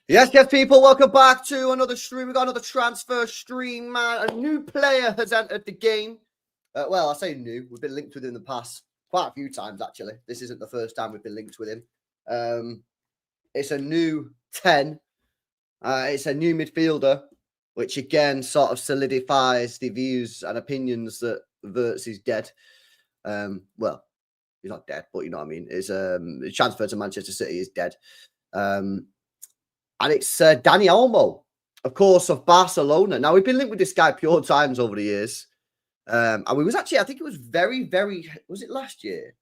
Yes, people, welcome back to another stream. We've got another transfer stream, man. A new player has entered the game. Well, I say new. We've been linked with him in the past quite a few times, actually. This isn't the first time we've been linked with him. It's a new 10. It's a new midfielder, which again sort of solidifies the views and opinions that Wirtz is dead. Well, he's not dead, but you know what I mean. His transfer to Manchester City is dead. And it's Dani Olmo, of course, of Barcelona. Now, we've been linked with this guy pure times over the years. And we was actually, I think it was was it last year?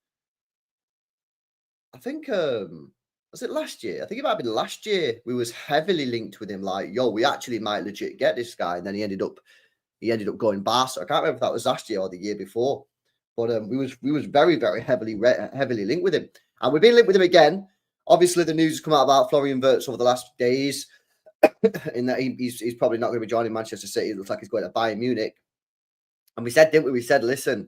I think, was it last year? I think it might have been last year. We was heavily linked with him, like, yo, we actually might legit get this guy. And then he ended up going Barca. I can't remember if that was last year or the year before. But we was very, very heavily linked with him. And we've been linked with him again. Obviously, the news has come out about Florian Wirtz over the last days, in that he's probably not going to be joining Manchester City. It looks like he's going to Bayern Munich. And we said, didn't we? We said, listen,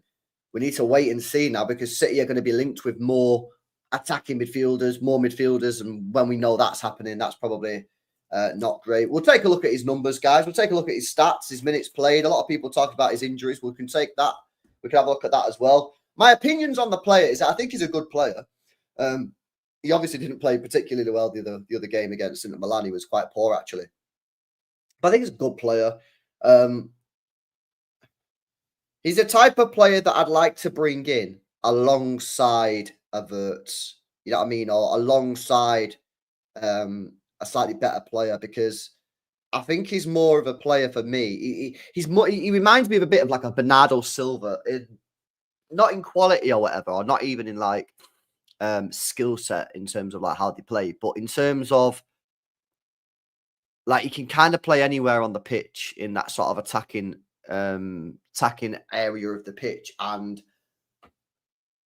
we need to wait and see now because City are going to be linked with more attacking midfielders, more midfielders. And when we know that's happening, that's probably not great. We'll take a look at his numbers, guys. We'll take a look at his stats, his minutes played. A lot of people talk about his injuries. We can take that. We can have a look at that as well. My opinions on the player is that I think he's a good player. He obviously didn't play particularly well the other game against Inter Milan. He was quite poor, actually. But I think he's a good player. He's the type of player that I'd like to bring in alongside a Wirtz. You know what I mean? Or alongside a slightly better player, because I think he's more of a player for me. He reminds me of a bit of like a Bernardo Silva, not in quality or whatever, or not even in like skill set in terms of like how they play, but in terms of like he can kind of play anywhere on the pitch in that sort of attacking area of the pitch. And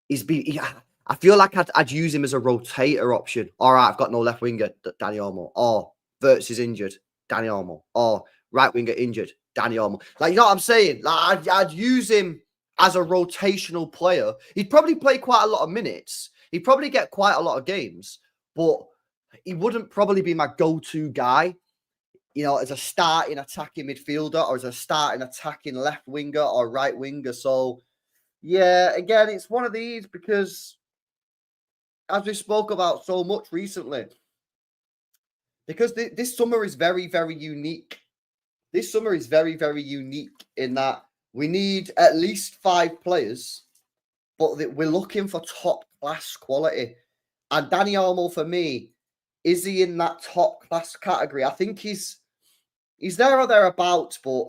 I feel like I'd use him as a rotator option. All right, I've got no left winger, Dani Olmo. Or Wirtz is injured, Dani Olmo. Or right winger injured, Dani Olmo. Like, you know what I'm saying? Like, I'd use him as a rotational player. He'd probably play quite a lot of minutes. He'd probably get quite a lot of games, but he wouldn't probably be my go-to guy, you know, as a starting attacking midfielder or as a starting attacking left winger or right winger. So, yeah, again, it's one of these because, as we spoke about so much recently, because this summer is very, very unique. This summer is very, very unique in that we need at least 5 players, but we're looking for top class quality. And Dani Olmo, for me, is he in that top class category? I think he's there or thereabouts, but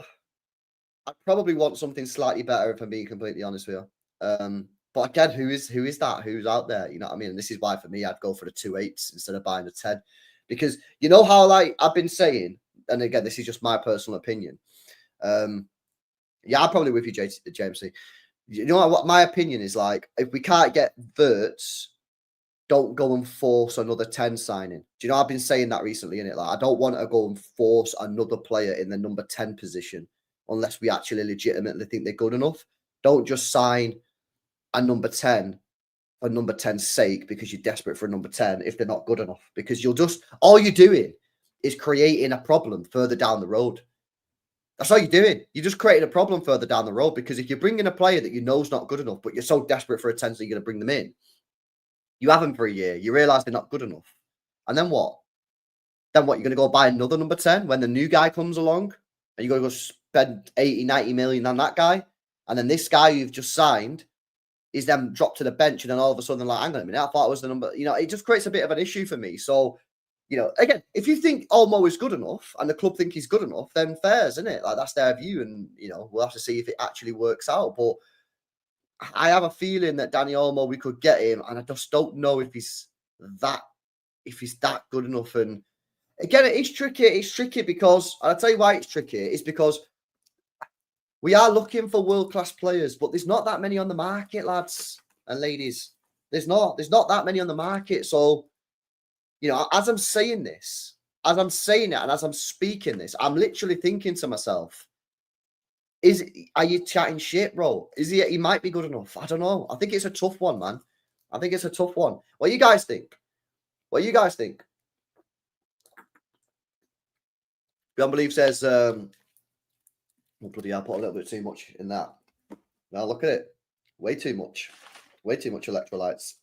I probably want something slightly better, if I'm being completely honest with you. But again, who is that? Who's out there? You know what I mean? And this is why, for me, I'd go for the 2 8s instead of buying a 10. Because you know how, like, I've been saying, and again, this is just my personal opinion. Yeah, I'm probably with you, James. You know what my opinion is, like, if we can't get Wirtz, don't go and force another 10 signing. Do you know, I've been saying that recently, innit? Like, I don't want to go and force another player in the number 10 position unless we actually legitimately think they're good enough. Don't just sign a number 10 for number 10's sake because you're desperate for a number 10 if they're not good enough. Because all you're doing is creating a problem further down the road. That's all you're doing. You're just creating a problem further down the road, because if you're bringing a player that you know is not good enough, but you're so desperate for a 10, so you're going to bring them in, you have them for a year, you realise they're not good enough. And then what? Then what? You're going to go buy another number 10 when the new guy comes along, and you're going to go spend 80, 90 million on that guy. And then this guy you've just signed is then dropped to the bench, and then all of a sudden, like, hang on a minute, I thought it was the number. You know, it just creates a bit of an issue for me. So, you know, again, if you think Olmo is good enough and the club think he's good enough, then fair, isn't it? Like, that's their view, and, you know, we'll have to see if it actually works out. But I have a feeling that Dani Olmo, we could get him, and I just don't know if he's that good enough. And again, it's tricky. It's tricky because, and I'll tell you why it's tricky. It's because we are looking for world-class players, but there's not that many on the market, lads and ladies. There's not that many on the market. So, you know, as I'm saying this, as I'm saying it, and as I'm speaking this, I'm literally thinking to myself, are you chatting shit, bro? He might be good enough. I don't know. I think it's a tough one, man. I think it's a tough one. What do you guys think? What do you guys think? Beyond Belief says, oh, bloody hell, I put a little bit too much in that. Now look at it. Way too much. Way too much electrolytes.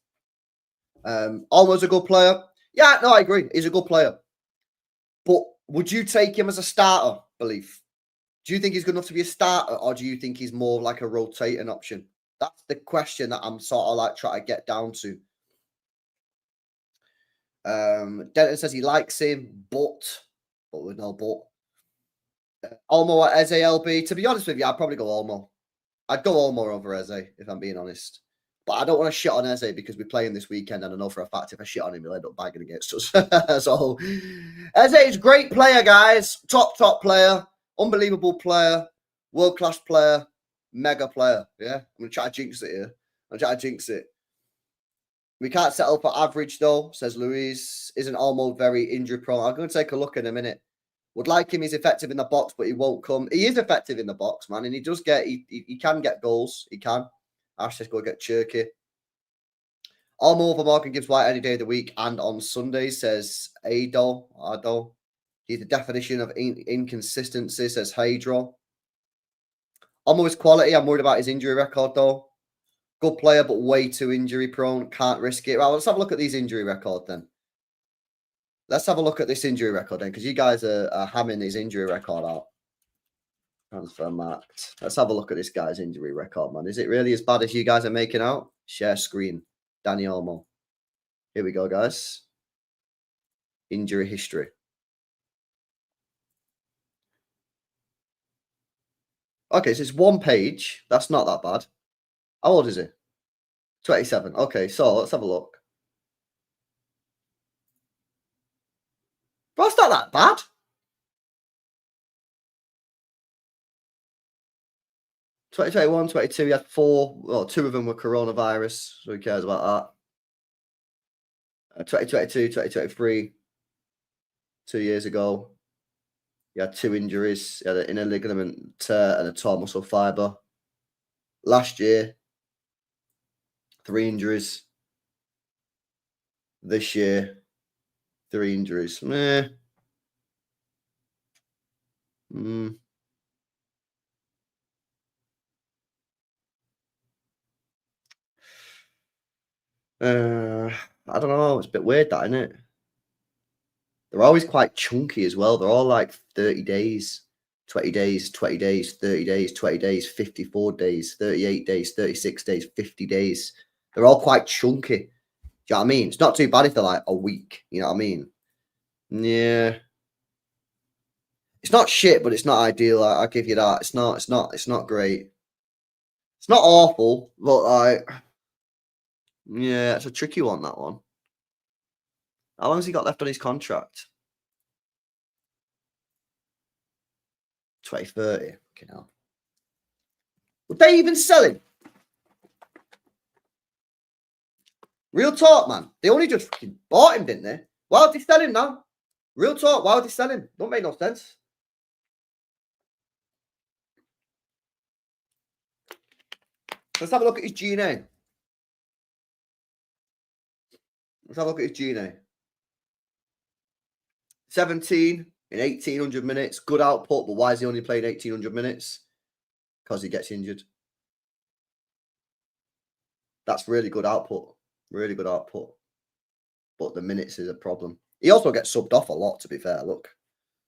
Almost a good player. Yeah, no, I agree. He's a good player. But would you take him as a starter, Belief? Do you think he's good enough to be a starter, or do you think he's more like a rotating option? That's the question that I'm sort of like trying to get down to. Denton says he likes him, but with no but. Olmo at Eze LB. To be honest with you, I'd probably go Olmo. I'd go Olmo over Eze, if I'm being honest. But I don't want to shit on Eze because we're playing this weekend, and I know for a fact if I shit on him, he'll end up bagging against us. So, Eze is a great player, guys. Top player. Unbelievable player. World-class player. Mega player. Yeah? I'm going to try to jinx it here. I'm trying to jinx it. We can't settle for average, though, says Louise. Isn't Olmo very injury-prone? I'm going to take a look in a minute. Would like him. He's effective in the box, but he won't come. He is effective in the box, man, and he does get. He can get goals. He can. Ash says go get Cherky. Olmo over Morgan gives White any day of the week and on Sunday, says Ado. He's the definition of inconsistency, says Hydro. Olmo is quality. I'm worried about his injury record, though. Good player, but way too injury prone. Can't risk it. Well, let's have a look at these injury record then. Let's have a look at this injury record then, because you guys are hamming his injury record out. Transfer marked. Let's have a look at this guy's injury record, man. Is it really as bad as you guys are making out? Share screen. Dani Olmo. Here we go, guys. Injury history. Okay, so it's one page. That's not that bad. How old is he? 27. Okay, so let's have a look. Bro, it's not that bad. '21, '22, he had 4. Well, 2 of them were coronavirus, so who cares about that? 2022, 2023, 2 years ago. He had 2 injuries. He had an inner ligament tear and a torn muscle fiber. Last year, 3 injuries. This year, 3 injuries. I don't know. It's a bit weird, that, isn't it? They're always quite chunky as well. They're all like 30 days, 20 days, 20 days, 30 days, 20 days, 54 days, 38 days, 36 days, 50 days. They're all quite chunky. Do you know what I mean? It's not too bad if they're like a week. You know what I mean? Yeah. It's not shit, but it's not ideal. I'll give you that. It's not great. It's not awful, but like, yeah, it's a tricky one, that one. How long has he got left on his contract? 2030. Okay, now. Would they even sell him? Real talk, man. They only just fucking bought him, didn't they? Why would they sell him now? Real talk. Why would they sell him? Don't make no sense. Let's have a look at his GNA. Let's have a look at his GNA. 17 in 1,800 minutes. Good output, but why is he only playing 1,800 minutes? Because he gets injured. That's really good output. Really good output. But the minutes is a problem. He also gets subbed off a lot, to be fair. Look.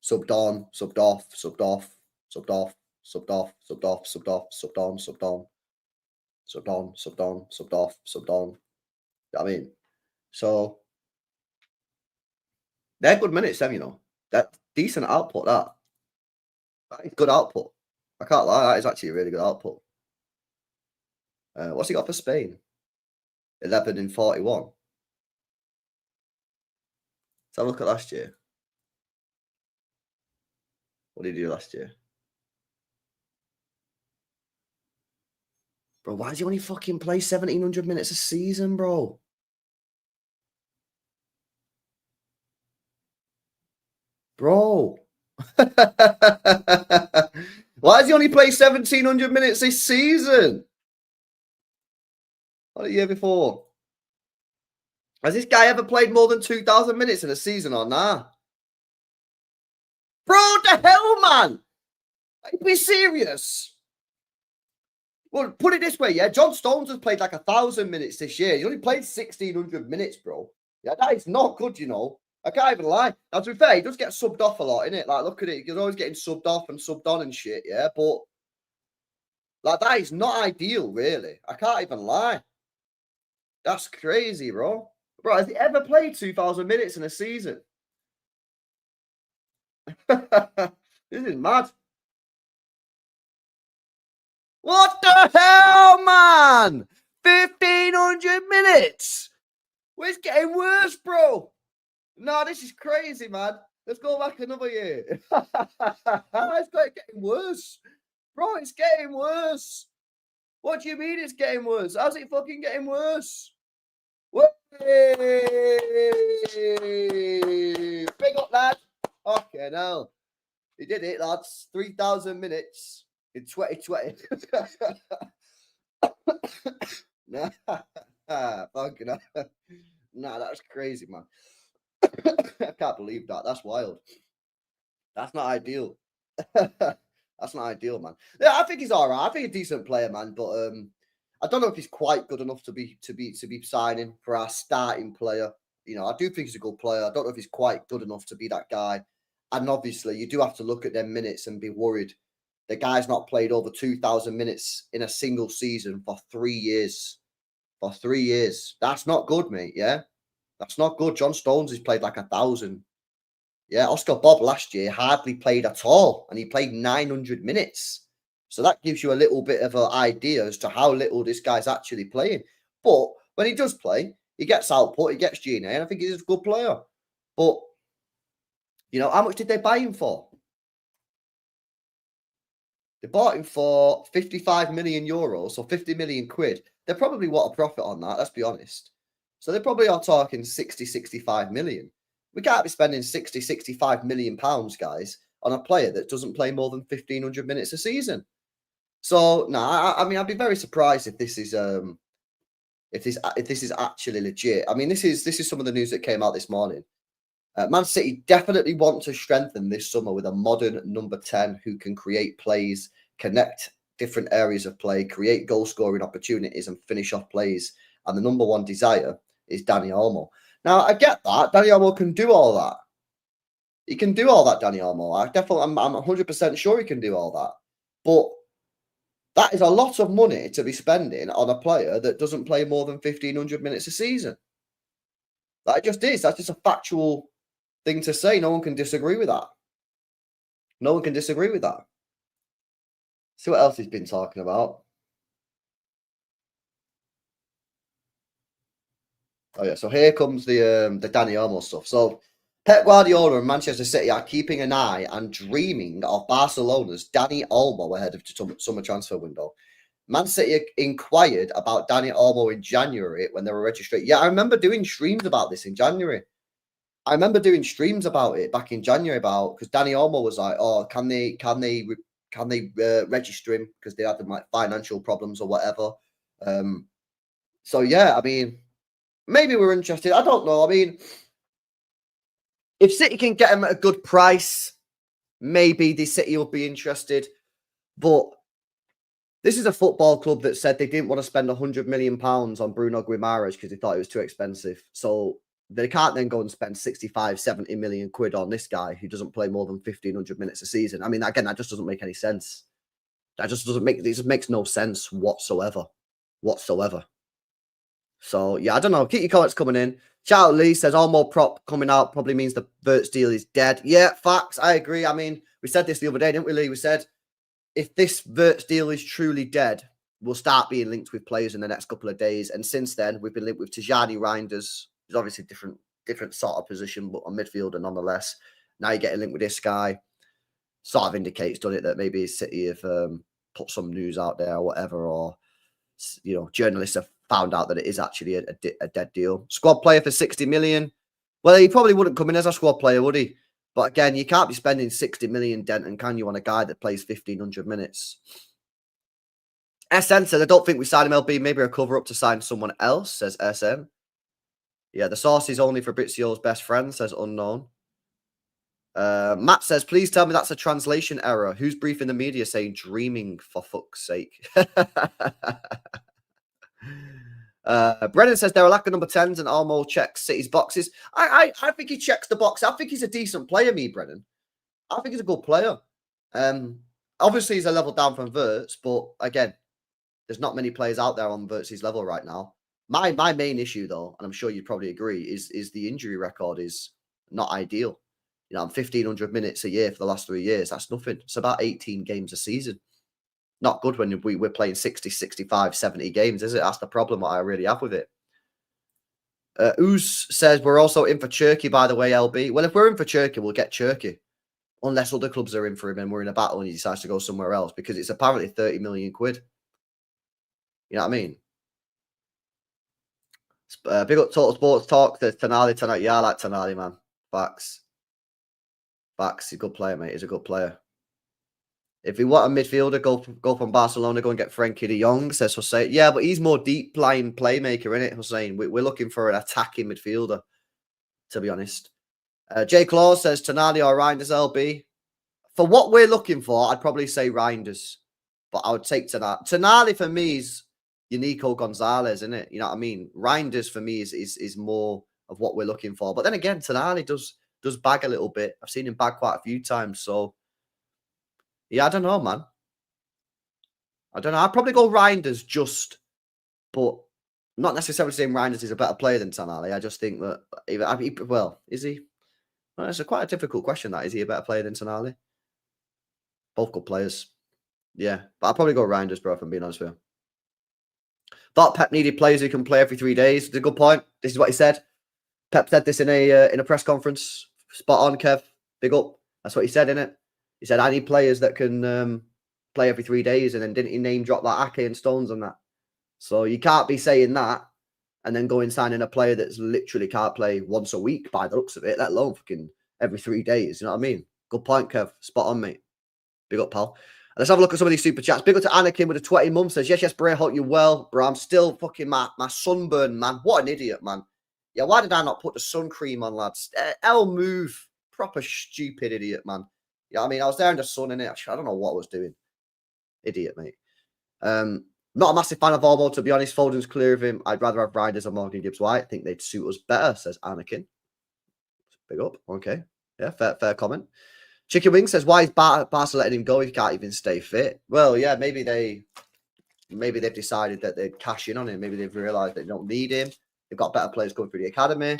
Subbed on, subbed off, subbed off, subbed off, subbed off, subbed off, subbed off, subbed on, subbed on, subbed on, subbed on, subbed off, subbed on. You know what I mean? So they're good minutes, them, you know. That decent output, that is good output. I can't lie, that is actually a really good output. What's he got for Spain? 11 in 41. Let's have a look at last year. What did he do last year? Bro, why does he only fucking play 1,700 minutes a season, bro? Bro. Why does he only play 1,700 minutes this season? What a year before. Has this guy ever played more than 2,000 minutes in a season or nah? Bro, the hell, man? Are you being serious? Well, put it this way, yeah. John Stones has played like 1,000 minutes this year. He only played 1,600 minutes, bro. Yeah, that is not good, you know. I can't even lie. Now, to be fair, he does get subbed off a lot, innit? Like, look at it. He's always getting subbed off and subbed on and shit, yeah. But, like, that is not ideal, really. I can't even lie. That's crazy, bro. Bro, has he ever played 2,000 minutes in a season? This is mad. What the hell, man? 1,500 minutes. Well, it's getting worse, bro. No, this is crazy, man. Let's go back another year. It's getting worse. Bro, it's getting worse. What do you mean it's getting worse? How's it fucking getting worse? Whey! Big up, lad. Okay, now. He did it, lads. 3,000 minutes in 2020. Nah, fucking hell. Nah, that's crazy, man. I can't believe that. That's wild. That's not ideal. That's not ideal, man. Yeah, I think he's all right. I think a decent player, man. But I don't know if he's quite good enough to be signing for our starting player. You know, I do think he's a good player. I don't know if he's quite good enough to be that guy. And obviously, you do have to look at them minutes and be worried. The guy's not played over 2,000 minutes in a single season for 3 years. For 3 years. That's not good, mate. Yeah. That's not good. John Stones has played like 1,000. Yeah. Oscar Bob last year hardly played at all. And he played 900 minutes. So that gives you a little bit of an idea as to how little this guy's actually playing. But when he does play, he gets output, he gets GNA, and I think he's a good player. But, you know, how much did they buy him for? They bought him for 55 million euros, so 50 million quid. They probably want a profit on that, let's be honest. So they probably are talking 60, 65 million. We can't be spending 60, 65 million pounds, guys, on a player that doesn't play more than 1,500 minutes a season. So, no, I mean, I'd be very surprised if this is if this is actually legit. I mean, this is some of the news that came out this morning. Man City definitely want to strengthen this summer with a modern number 10 who can create plays, connect different areas of play, create goal-scoring opportunities, and finish off plays. And the number one desire is Dani Olmo. Now, I get that. Dani Olmo can do all that. He can do all that, Dani Olmo. I'm 100% sure he can do all that. But that is a lot of money to be spending on a player that doesn't play more than 1,500 minutes a season. That just is. That's just a factual thing to say. No one can disagree with that. No one can disagree with that. See what else he's been talking about. Oh yeah, so here comes the Dani Olmo stuff. So Pep Guardiola and Manchester City are keeping an eye and dreaming of Barcelona's Dani Olmo ahead of the summer transfer window. Man City inquired about Dani Olmo in January when they were registering. Yeah, I remember doing streams about this in January. I remember doing streams about it back in January because Dani Olmo was like, "Oh, can they register him because they had like financial problems or whatever." So yeah, I mean, maybe we're interested. I don't know. I mean, if City can get him at a good price, maybe the City will be interested. But this is a football club that said they didn't want to spend £100 million on Bruno Guimaraes because they thought it was too expensive. So they can't then go and spend 65, 70 million quid on this guy who doesn't play more than 1,500 minutes a season. I mean, again, that just doesn't make any sense. That just doesn't make, it just makes no sense whatsoever. So, yeah, I don't know. Keep your comments coming in. Shout out Lee says, Olmo prop coming out probably means the Verts deal is dead. Yeah, facts. I agree. I mean, we said this the other day, didn't we, Lee? We said, if this Verts deal is truly dead, we'll start being linked with players in the next couple of days. And since then, we've been linked with Tijani Reinders. He's obviously different sort of position, but a midfielder nonetheless. Now you're getting linked with this guy. Sort of indicates, doesn't it, that maybe City have put some news out there or whatever, or, you know, journalists have found out that it is actually a dead deal. Squad player for 60 million. Well, he probably wouldn't come in as a squad player, would he? But again, you can't be spending 60 million, Denton, can you, on a guy that plays 1,500 minutes? SN says, I don't think we signed MLB. Maybe a cover up to sign someone else, says SN. Yeah, the source is only Fabrizio's best friend, says Unknown. Matt says, please tell me that's a translation error. Who's briefing the media saying dreaming for fuck's sake? Brennan says there are lack of number 10s and Olmo checks City's boxes. I think he checks the box. I think he's a decent player, Brennan. I think he's a good player. Obviously, he's a level down from Wirtz, but again, there's not many players out there on Wirtz's level right now. My main issue, though, and I'm sure you'd probably agree, is the injury record is not ideal. You know, I'm 1,500 minutes a year for the last 3 years. That's nothing. It's about 18 games a season. Not good when we're playing 60, 65, 70 games, is it? That's the problem what I really have with it. Oos says we're also in for Cherky, by the way, LB. Well, if we're in for Cherky, we'll get Cherky. Unless other clubs are in for him and we're in a battle and he decides to go somewhere else because it's apparently 30 million quid. You know what I mean? Big up Total Sports Talk. There's Tonali tonight. Yeah, I like Tonali, man. Facts. He's a good player, mate. He's a good player. If we want a midfielder, go from Barcelona, go and get Frenkie de Jong, says Hussein. Yeah, but he's more deep-lying playmaker, isn't it, Hussein? We're looking for an attacking midfielder, to be honest. Jay Claus says Tonali or Reinders, LB. For what we're looking for, I'd probably say Reinders, but I would take Tonali. Tonali for me is Nico Gonzalez, isn't it? You know what I mean? Reinders for me is more of what we're looking for. But then again, Tonali does bag a little bit. I've seen him bag quite a few times, so yeah, I don't know, man. I don't know. I'd probably go Reinders but not necessarily saying Reinders is a better player than Tonali. I just think that, is he? Well, it's quite a difficult question, that. Is he a better player than Tonali? Both good players. Yeah, but I'll probably go Reinders, bro, if I'm being honest with you. Thought Pep needed players who can play every 3 days. It's a good point. This is what he said. Pep said this in a press conference. Spot on, Kev. Big up. That's what he said, innit? He said, I need players that can play every 3 days, and then didn't he name drop that Ake and Stones and that? So you can't be saying that and then go and sign in a player that's literally can't play once a week by the looks of it, let alone fucking every 3 days. You know what I mean? Good point, Kev. Spot on, mate. Big up, pal. Let's have a look at some of these super chats. Big up to Anakin with a 20 month says, yes, Bray, hope you well. Bro, I'm still fucking my sunburn, man. What an idiot, man. Yeah, why did I not put the sun cream on, lads? Move. Proper stupid idiot, man. Yeah, I mean, I was there in the sun, innit? I don't know what I was doing. Idiot, mate. Not a massive fan of Olmo, to be honest. Foden's clear of him. I'd rather have Reinders or Morgan Gibbs-White. I think they'd suit us better, says Anakin. Big up. Okay. Yeah, fair comment. Chicken Wing says, why is Barca letting him go if he can't even stay fit? Well, yeah, maybe they've decided that they'd cash in on him. Maybe they've realised they don't need him. They've got better players going through the academy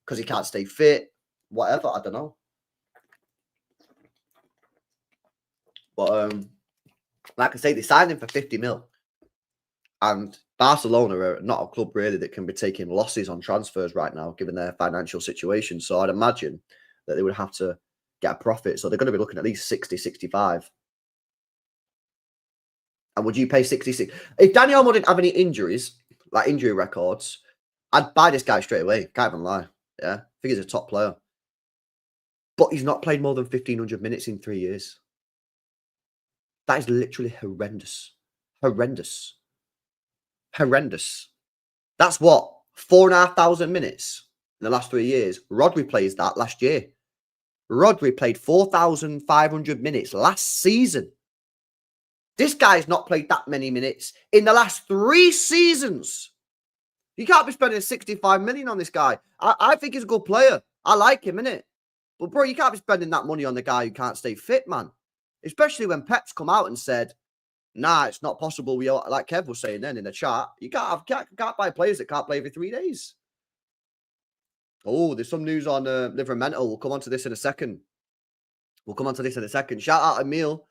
because he can't stay fit. Whatever, I don't know. But like I say, they signed him for 50 mil. And Barcelona are not a club really that can be taking losses on transfers right now, given their financial situation. So I'd imagine that they would have to get a profit. So they're going to be looking at least 60, 65. And would you pay 66? If Dani Olmo didn't have any injuries, like injury records, I'd buy this guy straight away. Can't even lie. Yeah. I think he's a top player. But he's not played more than 1,500 minutes in 3 years. That is literally horrendous. Horrendous. That's what? 4,500 minutes in the last 3 years. Rodri plays that last year. Rodri played 4,500 minutes last season. This guy's not played that many minutes in the last 3 seasons. You can't be spending 65 million on this guy. I think he's a good player. I like him, innit? But, bro, you can't be spending that money on the guy who can't stay fit, man. Especially when Pep's come out and said, nah, it's not possible. We are, like Kev was saying then in the chat, you can't buy players that can't play every 3 days. Oh, there's some news on Livermental. We'll come on to this in a second. Shout out Emil.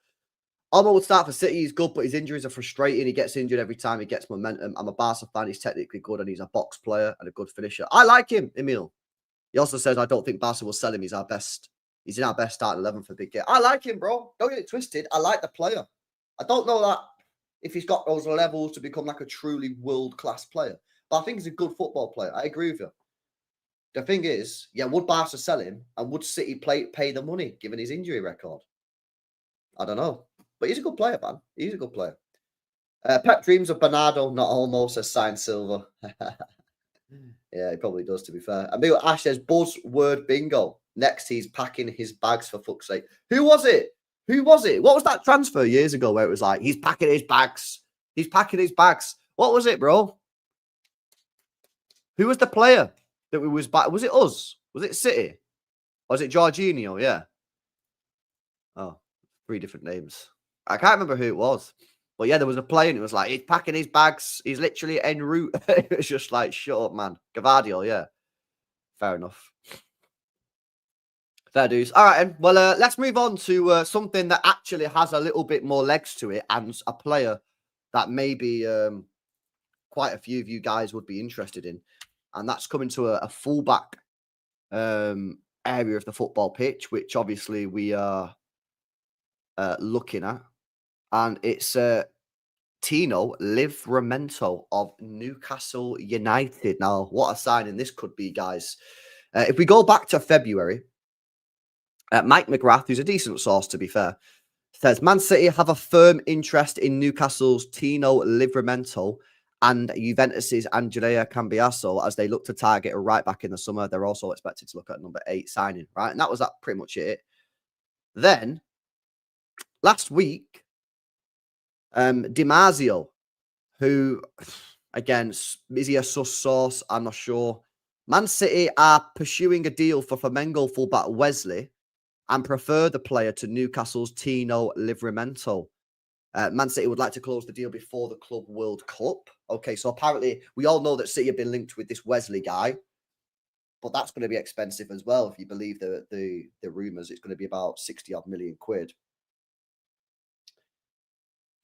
Olmo would start for City. He's good, but his injuries are frustrating. He gets injured every time he gets momentum. I'm a Barca fan. He's technically good and he's a box player and a good finisher. I like him, Emil. He also says, I don't think Barca will sell him. He's in our best starting 11 for big game. I like him, bro. Don't get it twisted. I like the player. I don't know that if he's got those levels to become like a truly world-class player. But I think he's a good football player. I agree with you. The thing is, yeah, would Barca sell him and would City pay the money given his injury record? I don't know. But he's a good player, man. He's a good player. Pep dreams of Bernardo, not Olmo, says Sign Silver. Yeah, he probably does, to be fair. And Ash says buzzword bingo. Next, he's packing his bags, for fuck's sake. Who was it? Who was it? What was that transfer years ago where it was like, he's packing his bags? He's packing his bags. What was it, bro? Who was the player that we was back? Was it us? Was it City? Or was it Jorginho? Yeah. Oh, 3 different names. I can't remember who it was. But yeah, there was a player and it was like, he's packing his bags. He's literally en route. It was just like, shut up, man. Gavardio, yeah. Fair enough. Fair dues. All right, then. Well, let's move on to something that actually has a little bit more legs to it and a player that maybe quite a few of you guys would be interested in. And that's coming to a fullback area of the football pitch, which obviously we are looking at. And it's Tino Livramento of Newcastle United. Now, what a signing this could be, guys. If we go back to February, Mike McGrath, who's a decent source, to be fair, says Man City have a firm interest in Newcastle's Tino Livramento and Juventus's Andrea Cambiaso as they look to target a right back in the summer. They're also expected to look at number 8 signing, right? And that was pretty much it. Then, last week, DiMarzio, who, again, is he a sus source? I'm not sure. Man City are pursuing a deal for Flamengo fullback Wesley and prefer the player to Newcastle's Tino Livramento. Man City would like to close the deal before the Club World Cup. Okay, so apparently we all know that City have been linked with this Wesley guy, but that's going to be expensive as well. If you believe the rumours, it's going to be about 60-odd million quid.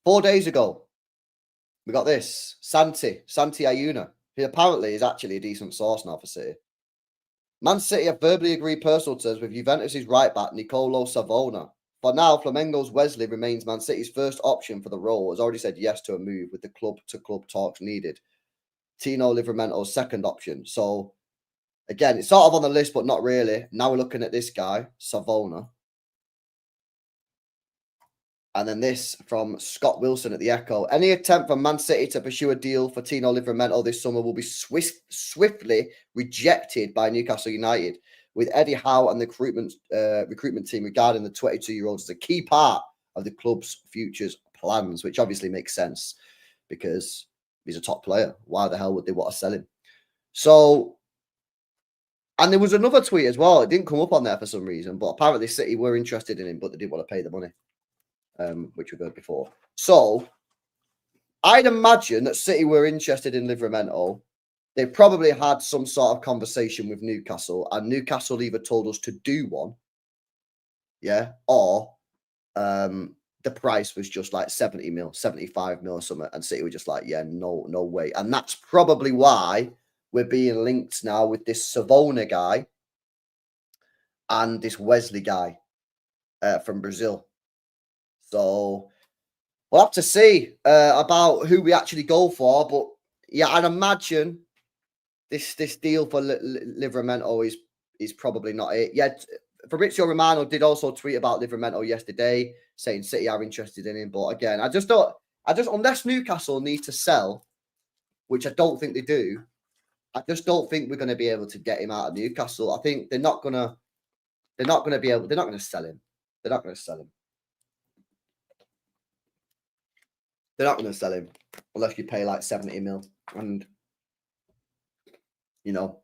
4 days ago, we got this. Santi Ayuna, who apparently is actually a decent source now for City. Man City have verbally agreed personal terms with Juventus' right back Nicolo Savona. For now, Flamengo's Wesley remains Man City's first option for the role. Has already said yes to a move with the club-to-club talks needed. Tino Livramento's second option. So, again, it's sort of on the list, but not really. Now we're looking at this guy, Savona. And then this from Scott Wilson at the Echo. Any attempt from Man City to pursue a deal for Tino Livramento this summer will be swiftly rejected by Newcastle United, with Eddie Howe and the recruitment team regarding the 22-year-old as a key part of the club's futures plans, which obviously makes sense because he's a top player. Why the hell would they want to sell him? So, and there was another tweet as well. It didn't come up on there for some reason, but apparently City were interested in him, but they didn't want to pay the money. Which we've heard before. So, I'd imagine that City were interested in Livramento. They probably had some sort of conversation with Newcastle, and Newcastle either told us to do one, yeah, or the price was just like 70 mil, 75 mil or something, and City were just like, yeah, no way. And that's probably why we're being linked now with this Savona guy and this Wesley guy from Brazil. So we'll have to see about who we actually go for. But yeah, I'd imagine this deal for Livramento is probably not it. Yeah, Fabrizio Romano did also tweet about Livramento yesterday, saying City are interested in him. But again, I just unless Newcastle need to sell, which I don't think they do, I just don't think we're going to be able to get him out of Newcastle. I think they're not going to sell him. They're not going to sell him. They're not going to sell him unless you pay like 70 mil. And, you know,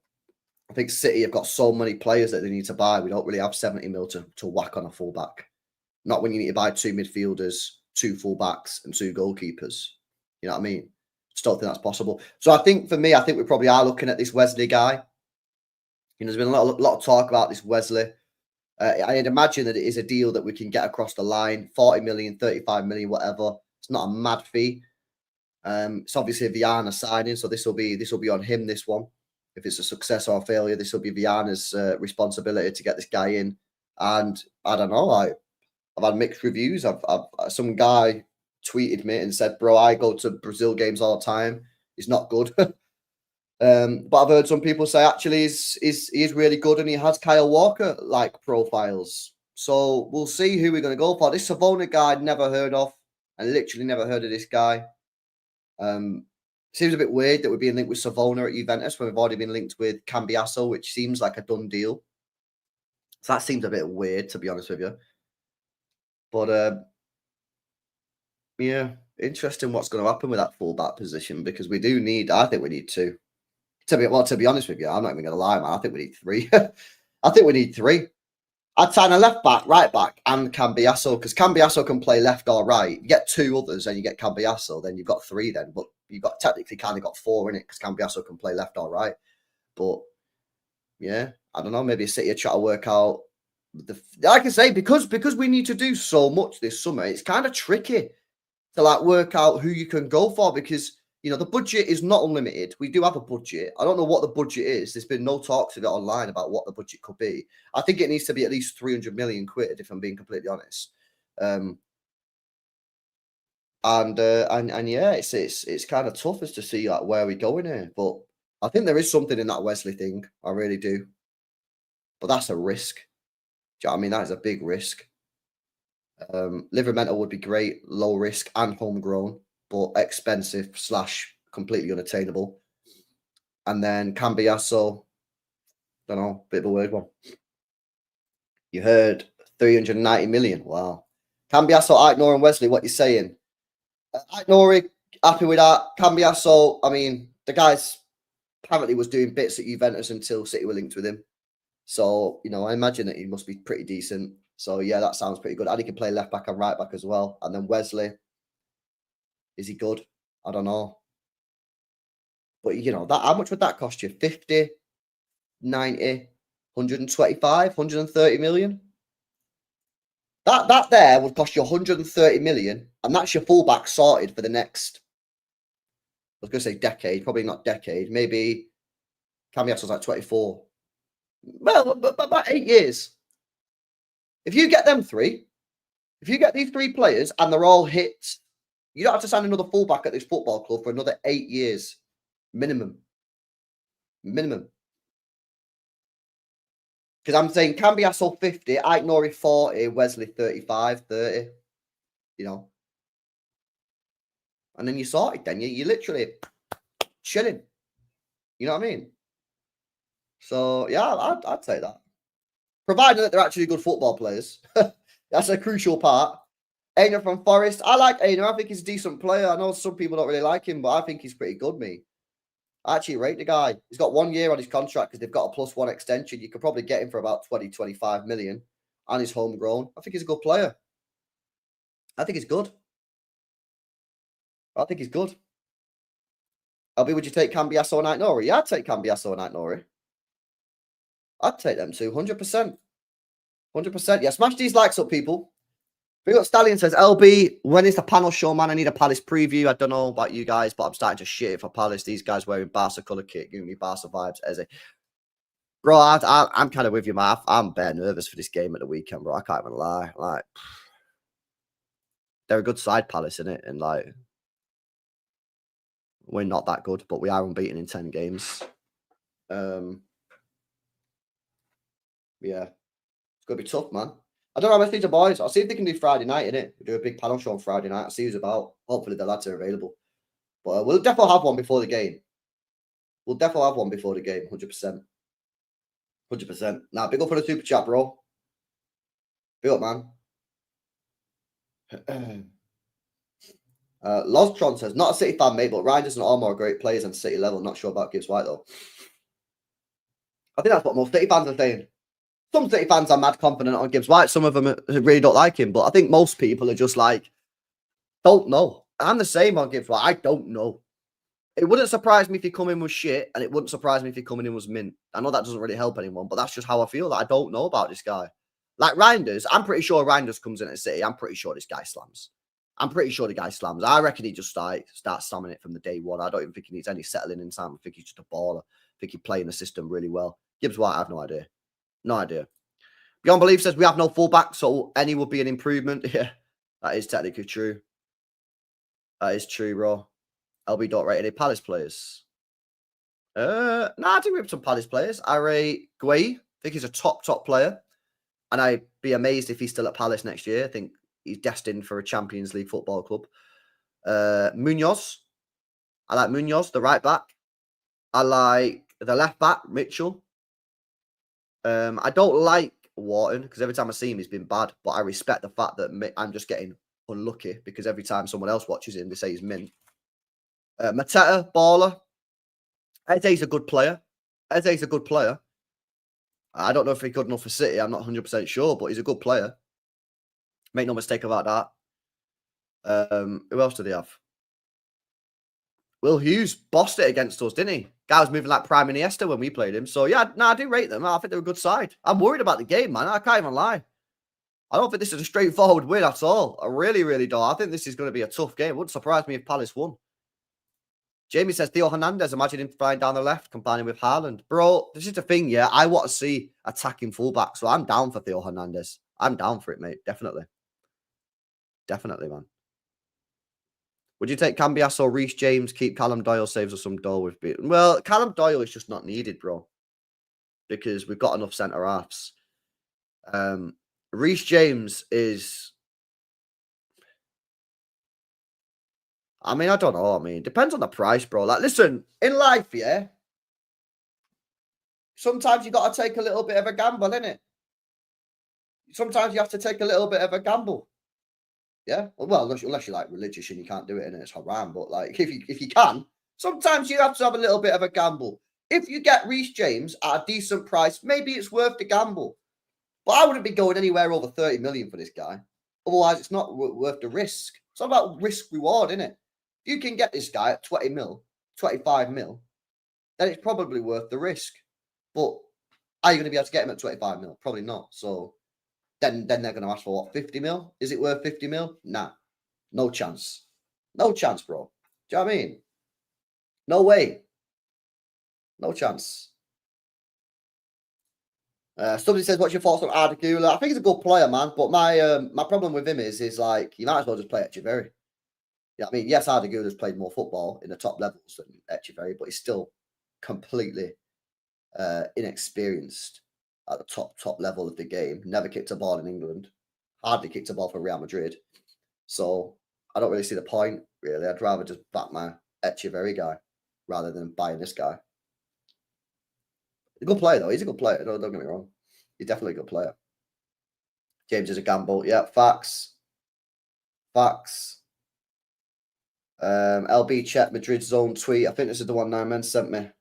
I think City have got so many players that they need to buy. We don't really have 70 mil to whack on a fullback. Not when you need to buy 2 midfielders, 2 fullbacks, and 2 goalkeepers. You know what I mean? Just don't think that's possible. So I think for me, I think we probably are looking at this Wesley guy. You know, there's been a lot of talk about this Wesley. I'd imagine that it is a deal that we can get across the line, 40 million, 35 million, whatever. It's not a mad fee. It's obviously a Viana signing, so this will be on him. This one, if it's a success or a failure, this will be Viana's responsibility to get this guy in. And I don't know, I've had mixed reviews. Some guy tweeted me and said, "Bro, I go to Brazil games all the time. He's not good." But I've heard some people say actually he is really good and he has Kyle Walker like profiles. So we'll see who we're going to go for. This Savona guy I'd never heard of. I literally never heard of this guy. Seems a bit weird that we're being linked with Savona at Juventus when we've already been linked with Cambiaso, which seems like a done deal. So that seems a bit weird, to be honest with you. But yeah, interesting what's going to happen with that fullback position because we do need. I think we need two. To be honest with you, I'm not even going to lie, man. I think we need three. I think we need three. I'd sign a left back, right back, and Cambiasso because Cambiasso can play left or right. You get two others, and you get Cambiasso. Then you've got three. Then, but you've got technically kind of got four in it because Cambiasso can play left or right. But yeah, I don't know. Maybe City are trying to work out. Like I say, because we need to do so much this summer, it's kind of tricky to like work out who you can go for because the budget is not unlimited. We do have a budget. I don't know what the budget is. There's been no talks of it online about what the budget could be. I think it needs to be at least 300 million quid, if I'm being completely honest. And yeah, it's kind of tough as to see like where we go in here. But I think there is something in that Wesley thing. I really do. But that's a risk. Do you know what I mean? That is a big risk. Livramento would be great, low risk and homegrown, but expensive / completely unattainable. And then Cambiasso, don't know, bit of a weird one. You heard 390 million. Wow. Cambiasso, Aitnor, and Wesley, what you saying? Aitnor, happy with that. Cambiasso, I mean, the guy's apparently was doing bits at Juventus until City were linked with him. So, I imagine that he must be pretty decent. So, yeah, that sounds pretty good. And he can play left back and right back as well. And then Wesley, is he good? I don't know. But, that how much would that cost you? 50, 90, 125, 130 million? That there would cost you 130 million. And that's your fullback sorted for the next, I was going to say decade. Probably not decade. Maybe Cambiasso's like 24. Well, but about 8 years. If you get them three, if you get these three players and they're all hits, you don't have to sign another fullback at this football club for another 8 years. Minimum. Because I'm saying Cambiasso 50, Aitnori 40, Wesley 35, 30. And then you sorted then. You're literally chilling. You know what I mean? So, yeah, I'd say that. Provided that they're actually good football players. That's a crucial part. Aina from Forest. I like Aina. I think he's a decent player. I know some people don't really like him, but I think he's pretty good, me. I actually rate the guy. He's got 1 year on his contract because they've got a +1 extension. You could probably get him for about 20, 25 million. And he's homegrown. I think he's a good player. I think he's good. LB, would you take Cambiasso and Aitnori? Yeah, I'd take Cambiasso and Aitnori. I'd take them too, 100%. 100%. Yeah, smash these likes up, people. We got Stallion says, LB, when is the panel show, man? I need a Palace preview. I don't know about you guys, but I'm starting to shit for Palace. These guys wearing Barca colour kit, giving me Barca vibes. Bro, I'm kind of with you, man. I'm bare nervous for this game at the weekend, bro. I can't even lie. Like, they're a good side, Palace, innit? And like, we're not that good, but we are unbeaten in 10 games. Yeah, it's gonna be tough, man. I don't know how much these are boys. I'll see if they can do Friday night, innit? We do a big panel show on Friday night. I'll see who's about. Hopefully the lads are available. But we'll definitely have one before the game. 100%. 100%. Nah, big up for the super chat, bro. Big up, man. Lostron says, not a City fan, mate, but Reinders and Olmo are great players on City level. Not sure about Gibbs White, though. I think that's what most City fans are saying. Some City fans are mad confident on Gibbs White. Some of them really don't like him. But I think most people are just like, don't know. I'm the same on Gibbs White. I don't know. It wouldn't surprise me if he come in with shit, and it wouldn't surprise me if he coming in was mint. I know that doesn't really help anyone, but that's just how I feel. That I don't know about this guy. Like Reinders, I'm pretty sure Reinders comes in at City. I'm pretty sure this guy slams. I'm pretty sure the guy slams. I reckon he just starts slamming it from the day one. I don't even think he needs any settling in time. I think he's just a baller. I think he's playing the system really well. Gibbs White, I have no idea. No idea. Beyond Belief says we have no fullback, so any would be an improvement. Yeah, that is technically true. That is true, bro. LB don't rate any Palace players. I do rate some Palace players. I rate Guay. I think he's a top player. And I'd be amazed if he's still at Palace next year. I think he's destined for a Champions League football club. Munoz. I like Munoz, the right back. I like the left back, Mitchell. I don't like Wharton because every time I see him, he's been bad. But I respect the fact that I'm just getting unlucky because every time someone else watches him, they say he's mint. Mateta, baller. Eze's a good player. Eze's a good player. I don't know if he's good enough for City. I'm not 100% sure, but he's a good player. Make no mistake about that. Who else do they have? Will Hughes bossed it against us, didn't he? Guy was moving like Prime Iniesta when we played him. So, yeah, no, I do rate them. I think they're a good side. I'm worried about the game, man. I can't even lie. I don't think this is a straightforward win at all. I really, really don't. I think this is going to be a tough game. It wouldn't surprise me if Palace won. Jamie says, Theo Hernandez, imagine him flying down the left, combining with Haaland. Bro, this is the thing, yeah. I want to see attacking fullback, so I'm down for Theo Hernandez. I'm down for it, mate. Definitely. Definitely, man. Would you take Cambias or Reece James? Keep Callum Doyle, saves us some dough with beat. Well, Callum Doyle is just not needed, bro. Because we've got enough centre halves. Reece James is... I mean, I don't know. I mean, it depends on the price, bro. Like, listen, in life, yeah, sometimes you got to take a little bit of a gamble, innit? Sometimes you have to take a little bit of a gamble. Yeah? Well, unless you're like religious and you can't do it and it's haram. But like, if you can, sometimes you have to have a little bit of a gamble. If you get Reece James at a decent price, maybe it's worth the gamble. But I wouldn't be going anywhere over 30 million for this guy. Otherwise, it's not worth the risk. It's all about risk reward, innit? If you can get this guy at 20 mil, 25 mil, then it's probably worth the risk. But are you going to be able to get him at 25 mil? Probably not. So then they're going to ask for what, 50 mil? Is it worth 50 mil? Nah. No chance. No chance, bro. Do you know what I mean? No way. No chance. Somebody says, what's your thoughts on Ardagula? I think he's a good player, man. But my problem with him is like, you might as well just play Echeverry. Yeah, I mean, yes, Ardagula's played more football in the top levels than Echeverry, but he's still completely inexperienced at the top level of the game. Never kicked a ball in England. Hardly kicked a ball for Real Madrid. So I don't really see the point, really. I'd rather just back my Echeverry guy rather than buying this guy. He's a good player, though. He's a good player. Don't get me wrong. He's definitely a good player. James is a gamble. Yeah, facts. Facts. LB check Madrid zone tweet. I think this is the one 9men sent me. Let's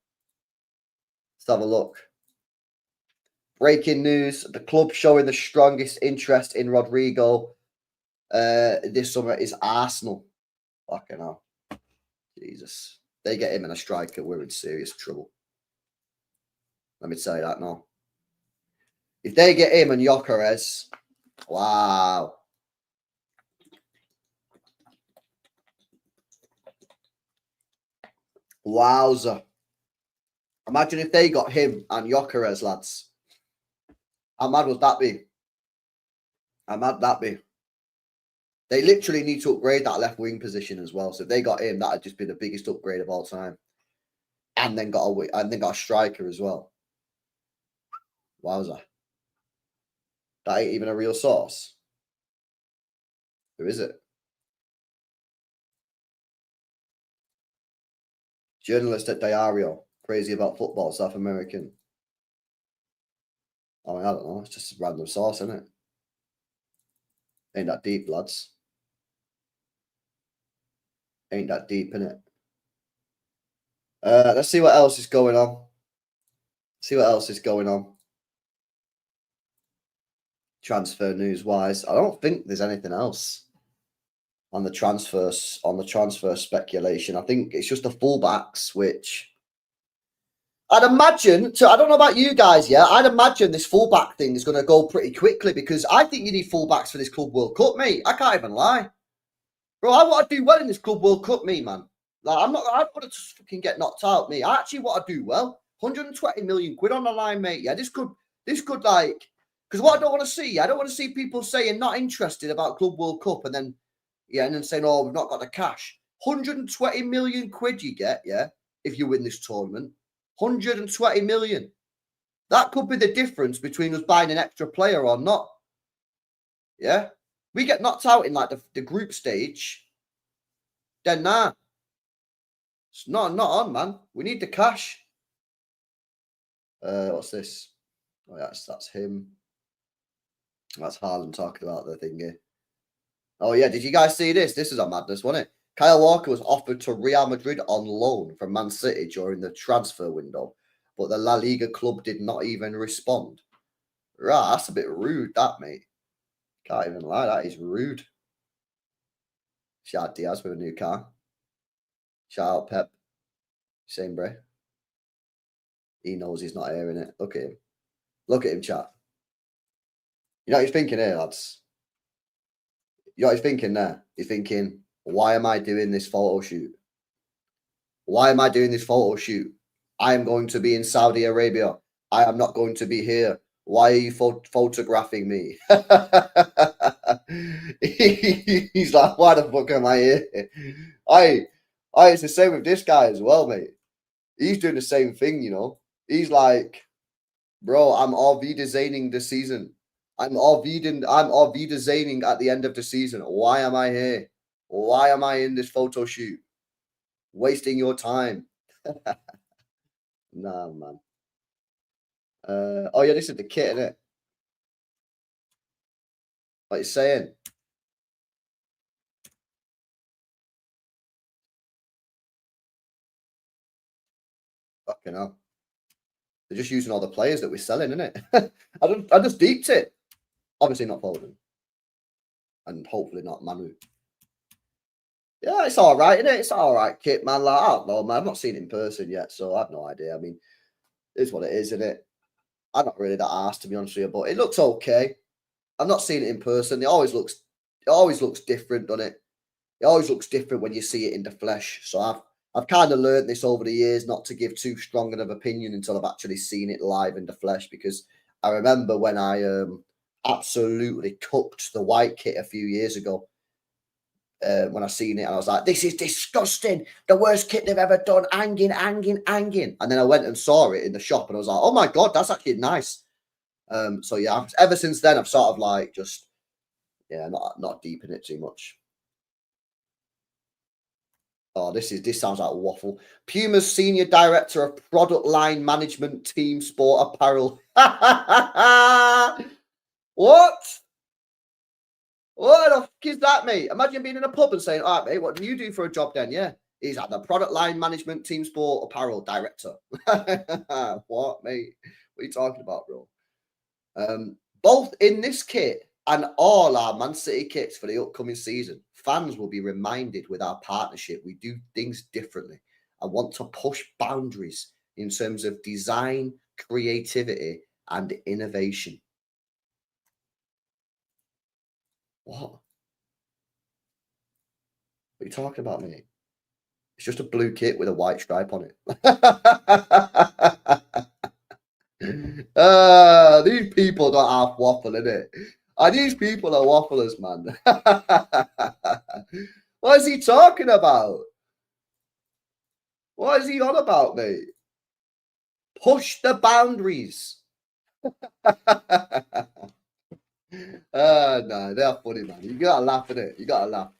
have a look. Breaking news. The club showing the strongest interest in Rodrigo this summer is Arsenal. Fucking hell. Jesus. They get him in a striker, we're in serious trouble. Let me tell you that now. If they get him and Gyökeres, wow. Wowza. Imagine if they got him and Gyökeres, lads. How mad would that be? How mad would that be? They literally need to upgrade that left wing position as well. So if they got him, that'd just be the biggest upgrade of all time. And then got a striker as well. Wowza. That ain't even a real source. Who is it? Journalist at Diario. Crazy about football, South American. I mean, I don't know. It's just a random source, isn't it? Ain't that deep, lads. Ain't that deep, innit? Let's see what else is going on. See what else is going on. Transfer news wise. I don't think there's anything else on the transfers, speculation. I think it's just the fullbacks, which I'd imagine, I don't know about you guys, yeah, I'd imagine this fullback thing is going to go pretty quickly because I think you need fullbacks for this Club World Cup, mate. I can't even lie. Bro, I want to do well in this Club World Cup, me, man. Like, I don't want to just fucking get knocked out, me. I actually want to do well. 120 million quid on the line, mate. Yeah, this could like, because what I don't want to see, I don't want to see people saying not interested about Club World Cup and then saying, oh, we've not got the cash. 120 million quid you get, yeah, if you win this tournament. 120 million. That could be the difference between us buying an extra player or not. Yeah? We get knocked out in like the group stage, then nah. It's not on, man. We need the cash. What's this? Oh, that's him. That's Haaland talking about the thingy. Oh yeah, did you guys see this? This is a madness, wasn't it? Kyle Walker was offered to Real Madrid on loan from Man City during the transfer window, but the La Liga club did not even respond. Right, that's a bit rude, that mate. Can't even lie, that is rude. Shout out Diaz with a new car. Shout out Pep. Same bro. He knows he's not hearing it. Look at him. Look at him, chat. You know what he's thinking here, lads? You know what he's thinking there? He's thinking, why am I doing this photo shoot? Why am I doing this photo shoot? I am going to be in Saudi Arabia. I am not going to be here. Why are you photographing me? He's like, why the fuck am I here? It's the same with this guy as well, mate. He's doing the same thing, you know. He's like, bro, I'm Vida Zaining the season. I'm Vida Zaining at the end of the season. Why am I here? Why am I in this photo shoot? Wasting your time. Nah, man. Oh yeah, this is the kit, innit? What you saying? Fucking hell. They're just using all the players that we're selling, innit? I just deeped it. Obviously not Foden. And hopefully not Manu. Yeah, it's all right, innit? It's all right, kit, man. Like, I don't know, man. I've not seen it in person yet, so I have no idea. I mean, it's what it is, innit? I'm not really that arsed, to be honest with you, but it looks okay. I've not seen it in person. It always looks different, doesn't it? It always looks different when you see it in the flesh. So I've kind of learned this over the years not to give too strong of an opinion until I've actually seen it live in the flesh. Because I remember when I absolutely cooked the white kit a few years ago. When I seen it, I was like, "This is disgusting! The worst kit they've ever done! Hanging." And then I went and saw it in the shop, and I was like, "Oh my god, that's actually nice." So yeah, ever since then, I've sort of like just not deep in it too much. Oh, this sounds like waffle. Puma's senior director of product line management, team sport apparel. What? What the fuck is that, mate? Imagine being in a pub and saying, "All right, mate, what do you do for a job then?" Yeah, he's at the product line management, team sport apparel director. What, mate? What are you talking about, bro? Both in this kit and all our Man City kits for the upcoming season, fans will be reminded with our partnership, we do things differently. I want to push boundaries in terms of design, creativity, and innovation. What? What are you talking about, mate? It's just a blue kit with a white stripe on it. These people don't have waffle in it. These people are wafflers, man. What is he talking about? What is he on about, mate? Push the boundaries. No, they're funny, man. You gotta laugh at it. You gotta laugh.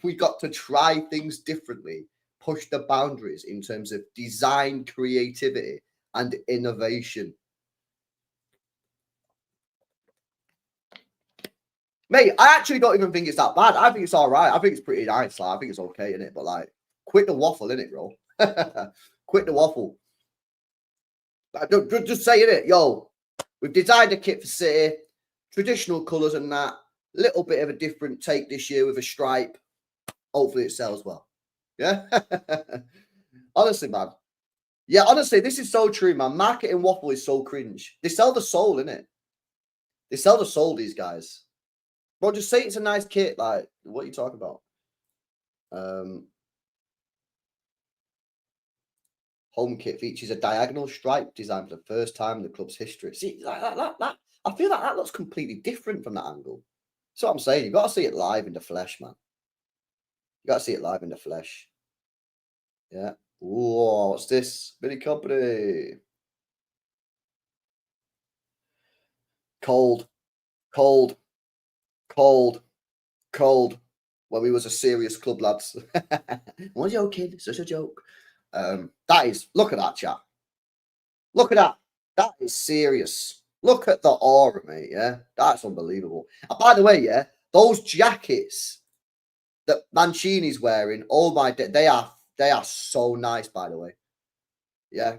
We got to try things differently, push the boundaries in terms of design, creativity, and innovation. Mate, I actually don't even think it's that bad. I think it's all right. I think it's pretty nice. Like, I think it's okay in it, but like, quit the waffle in it, bro. Quit the waffle. Just saying it, yo. We've designed a kit for City, traditional colours and that. Little bit of a different take this year with a stripe. Hopefully, it sells well. Yeah. Honestly, man. Yeah, honestly, this is so true, man. Marketing waffle is so cringe. They sell the soul, innit? They sell the soul, these guys. Bro, just say it's a nice kit. Like, what are you talking about? Home kit features a diagonal stripe design for the first time in the club's history. See, like that I feel like that looks completely different from that angle. That's what I'm saying. You've got to see it live in the flesh, man. You got to see it live in the flesh. Yeah. Whoa, what's this? Mini company. Cold. When we was a serious club, lads. One joking, such a joke. That is, look at that, chat. Look at that. That is serious. Look at the aura, mate. Yeah, that's unbelievable. And by the way, yeah, those jackets that Mancini's wearing, oh my, they are so nice. By the way, yeah,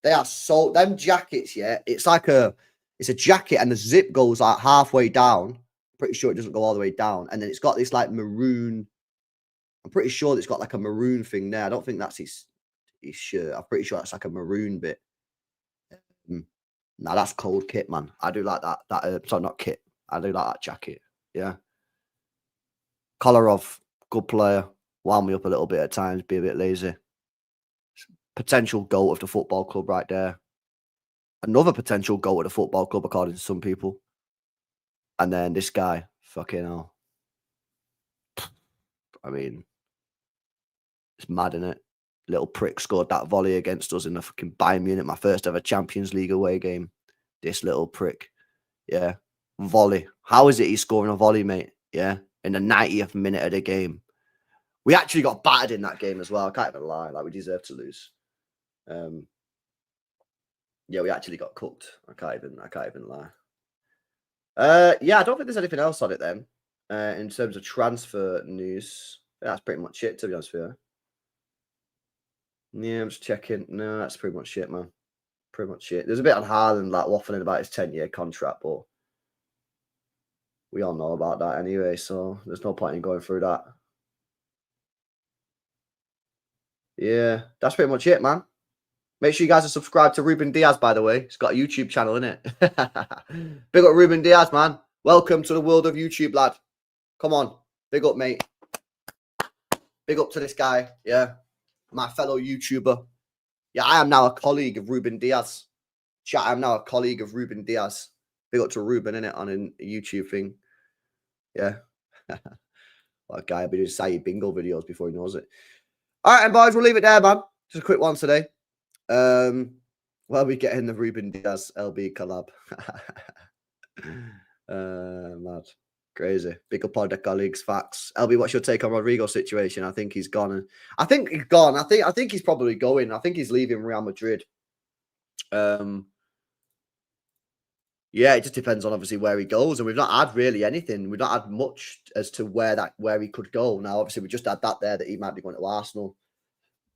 they are so them jackets. Yeah, it's a jacket and the zip goes like halfway down. Pretty sure it doesn't go all the way down, and then it's got this like maroon. I'm pretty sure it's got like a maroon thing there. I don't think that's his shirt. I'm pretty sure that's like a maroon bit. Mm. Now that's cold kit, man. I do like that. Sorry, not kit. I do like that jacket. Yeah. Kolarov, good player. Wound me up a little bit at times, be a bit lazy. Potential goal of the football club right there. Another potential goal of the football club, according to some people. And then this guy, fucking hell. I mean, it's mad, innit? Little prick scored that volley against us in the fucking Bayern Munich, my first ever Champions League away game. This little prick. Yeah. Volley. How is it he's scoring a volley, mate? Yeah. In the 90th minute of the game. We actually got battered in that game as well. I can't even lie. Like, we deserve to lose. Yeah, we actually got cooked. I can't even lie. Yeah, I don't think there's anything else on it then. In terms of transfer news. That's pretty much it, to be honest with you. Yeah, I'm just checking. No, that's pretty much it, man. Pretty much it. There's a bit on Haaland, like, waffling about his 10-year contract, but we all know about that anyway, so there's no point in going through that. Yeah, that's pretty much it, man. Make sure you guys are subscribed to Ruben Dias, by the way. He's got a YouTube channel, innit? Big up Ruben Dias, man. Welcome to the world of YouTube, lad. Come on. Big up, mate. Big up to this guy, yeah. My fellow YouTuber. Yeah, I am now a colleague of Ruben Dias. Chat, I am now a colleague of Ruben Dias. Big up to Ruben, innit, on a YouTube thing. Yeah. What a guy, I'll be doing Sayi Bingo videos before he knows it. All right, and boys, we'll leave it there, man. Just a quick one today. Well, we get in the Ruben Dias LB collab. Mad. Crazy. Big up on the colleagues. Facts. LB, what's your take on Rodrigo's situation? I think he's gone. I think he's gone. I think he's probably going. I think he's leaving Real Madrid. Yeah, it just depends on obviously where he goes, and we've not had really anything. We've not had much as to where he could go. Now, obviously, we just had that there that he might be going to Arsenal.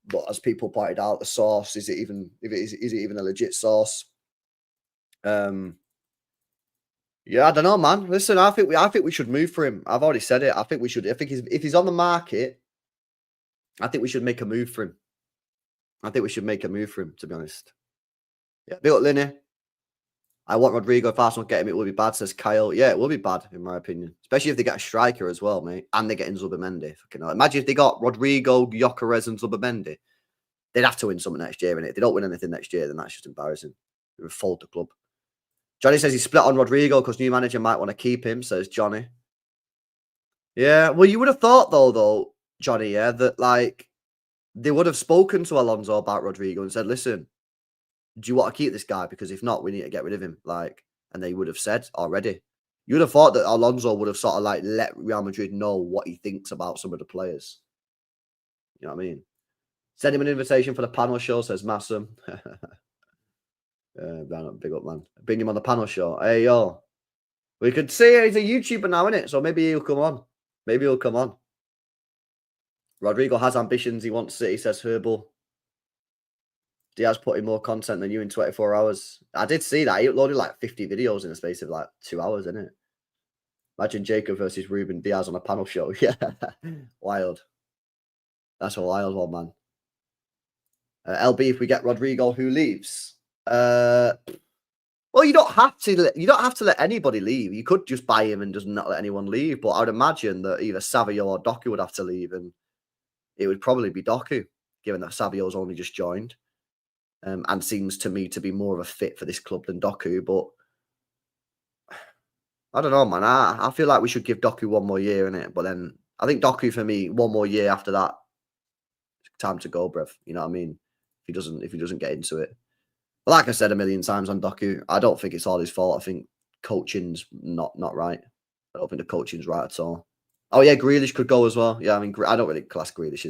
But as people pointed out, the source is it even a legit source? Yeah, I don't know, man. Listen, I think we should move for him. I've already said it. I think we should. If he's on the market, I think we should make a move for him. I think we should make a move for him, to be honest. Yeah, big up Linny. I want Rodrigo. If Arsenal get him, it will be bad, says Kyle. Yeah, it will be bad, in my opinion. Especially if they get a striker as well, mate. And they're getting Zubimendi. Fucking hell. Imagine if they got Rodrigo, Gyökeres, and Zubimendi. They'd have to win something next year, innit? If they don't win anything next year, then that's just embarrassing. It would fold the club. Johnny says he's split on Rodrigo because new manager might want to keep him, says Johnny. Yeah, well, you would have thought, though, Johnny, yeah, that, like, they would have spoken to Alonso about Rodrigo and said, listen, do you want to keep this guy? Because if not, we need to get rid of him. Like, and they would have said already. You would have thought that Alonso would have sort of, like, let Real Madrid know what he thinks about some of the players. You know what I mean? Send him an invitation for the panel show, says Massam. Big up, man. Bring him on the panel show. Hey, yo. We could say he's a YouTuber now, innit? So maybe he'll come on. Maybe he'll come on. Rodrigo has ambitions. He wants City, says Herbal. Diaz put in more content than you in 24 hours. I did see that. He uploaded like 50 videos in the space of like 2 hours, innit? Imagine Jacob versus Ruben Diaz on a panel show. Yeah. Wild. That's a wild one, man. LB, if we get Rodrigo, who leaves? Well, you don't have to let anybody leave. You could just buy him and just not let anyone leave. But I'd imagine that either Savio or Doku would have to leave, and it would probably be Doku, given that Savio's only just joined, and seems to me to be more of a fit for this club than Doku. But I don't know, man. I feel like we should give Doku one more year in it. But then I think Doku for me, one more year after that, time to go, bruv. You know what I mean? If he doesn't get into it. But like I said a million times on Doku, I don't think it's all his fault. I think coaching's not right. I don't think the coaching's right at all. Oh yeah, Grealish could go as well. Yeah, I mean, I don't really class Grealish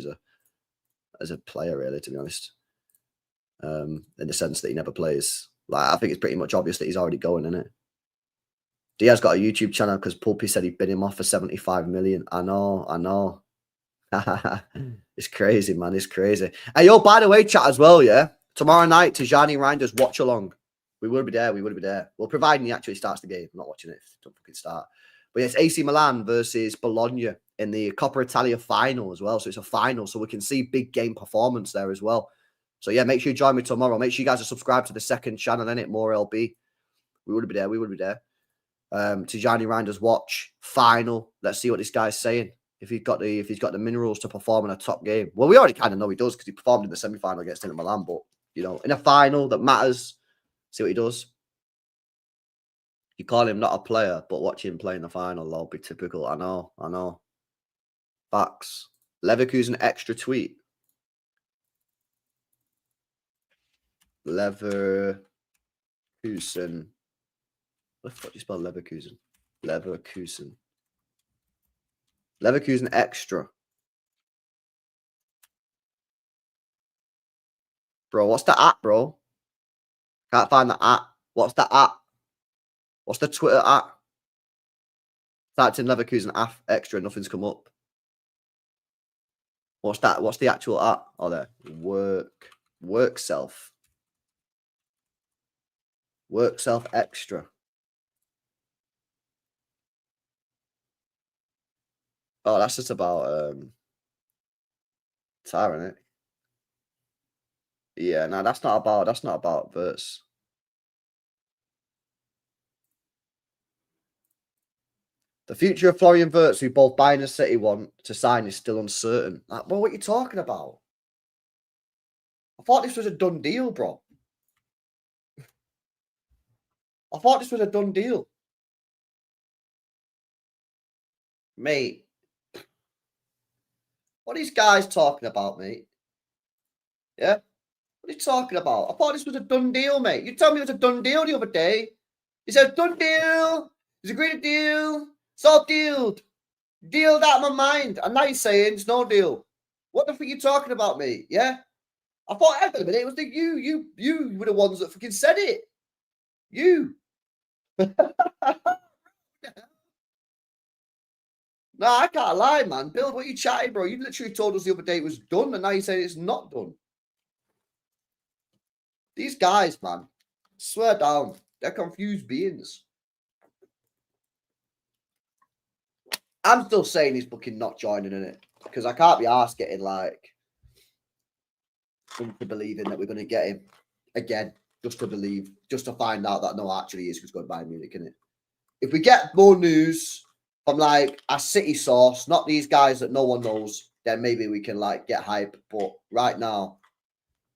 as a player, really, to be honest. In the sense that he never plays. Like, I think it's pretty much obvious that he's already going, isn't it? Diaz got a YouTube channel because Pulpy said he'd bid him off for 75 million. I know. It's crazy, man. It's crazy. Hey, yo, by the way, chat as well, yeah? Tomorrow night, Tijani Reinders watch along. We will be there. We will be there. Well, providing he actually starts the game. I'm not watching it. Don't fucking start. But yeah, it's AC Milan versus Bologna in the Coppa Italia final as well. So it's a final. So we can see big game performance there as well. So yeah, make sure you join me tomorrow. Make sure you guys are subscribed to the second channel, innit? More LB. We will be there. We will be there. Tijani Reinders watch final. Let's see what this guy's saying. If he's got the minerals to perform in a top game. Well, we already kind of know he does because he performed in the semi-final against Inter Milan. But you know, in a final that matters, see what he does. You call him not a player, but watch him play in the final. That'll be typical. I know. Facts. Leverkusen extra tweet. Leverkusen. What the fuck do you spell Leverkusen? Leverkusen extra. Bro, what's the app, bro? Can't find the app. What's the app? What's the Twitter app? Typed in Leverkusen app extra, nothing's come up. What's that? What's the actual app? Oh, there. Work self extra. Oh, that's just about Tyrant, isn't it? Yeah, no, that's not about Verts. The future of Florian Wirtz, who both Bayern and City want to sign, is still uncertain. Like, well, what are you talking about? I thought this was a done deal, bro. I thought this was a done deal. Mate. What are these guys talking about, mate? Yeah? What are you talking about? I thought this was a done deal, mate. You told me it was a done deal the other day. You said, done deal. It's a great deal. It's all dealed. Dealed out of my mind. And now you're saying it's no deal. What the fuck are you talking about, mate? Yeah? I thought every minute it was you were the ones that fucking said it. You. No, I can't lie, man. Bill, what you chatting, bro? You literally told us the other day it was done, and now you say it's not done. These guys, man, swear down, they're confused beings. I'm still saying he's fucking not joining in it because I can't be asked getting like into believing that we're going to get him again just to believe, just to find out that no, actually, he's going to buy Munich, innit? If we get more news from like a City source, not these guys that no one knows, then maybe we can like get hype. But right now,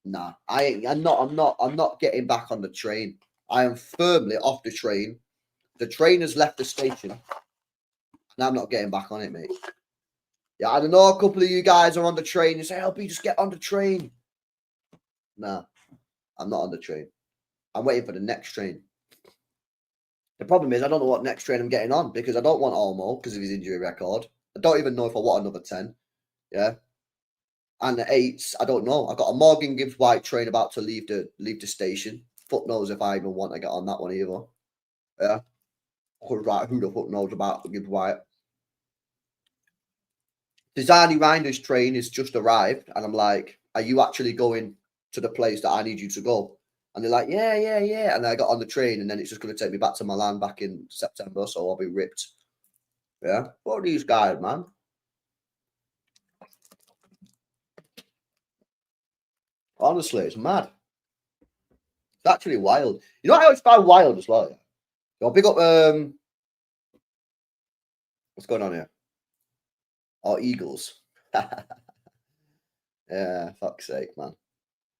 nah, I'm not getting back on the train. I am firmly off the train. The train has left the station, and I'm not getting back on it, mate. Yeah, I don't know. A couple of you guys are on the train. You say, "LB, just get on the train." Nah, I'm not on the train. I'm waiting for the next train. The problem is I don't know what next train I'm getting on because I don't want Olmo because of his injury record. I don't even know if I want another 10. Yeah. And the 8s, I don't know. I got a Morgan Gibbs White train about to leave the station. Fuck knows if I even want to get on that one either. Yeah. Right, who the fuck knows about Gibbs White? The Dani Reinders train has just arrived, and I'm like, are you actually going to the place that I need you to go? And they're like, yeah. And I got on the train, and then it's just going to take me back to Milan back in September, so I'll be ripped. Yeah. What are these guys, man? Honestly, it's mad. It's actually wild. You know what I always find wild as well? Yo, big up, what's going on here? Oh, Eagles. Yeah, fuck's sake, man.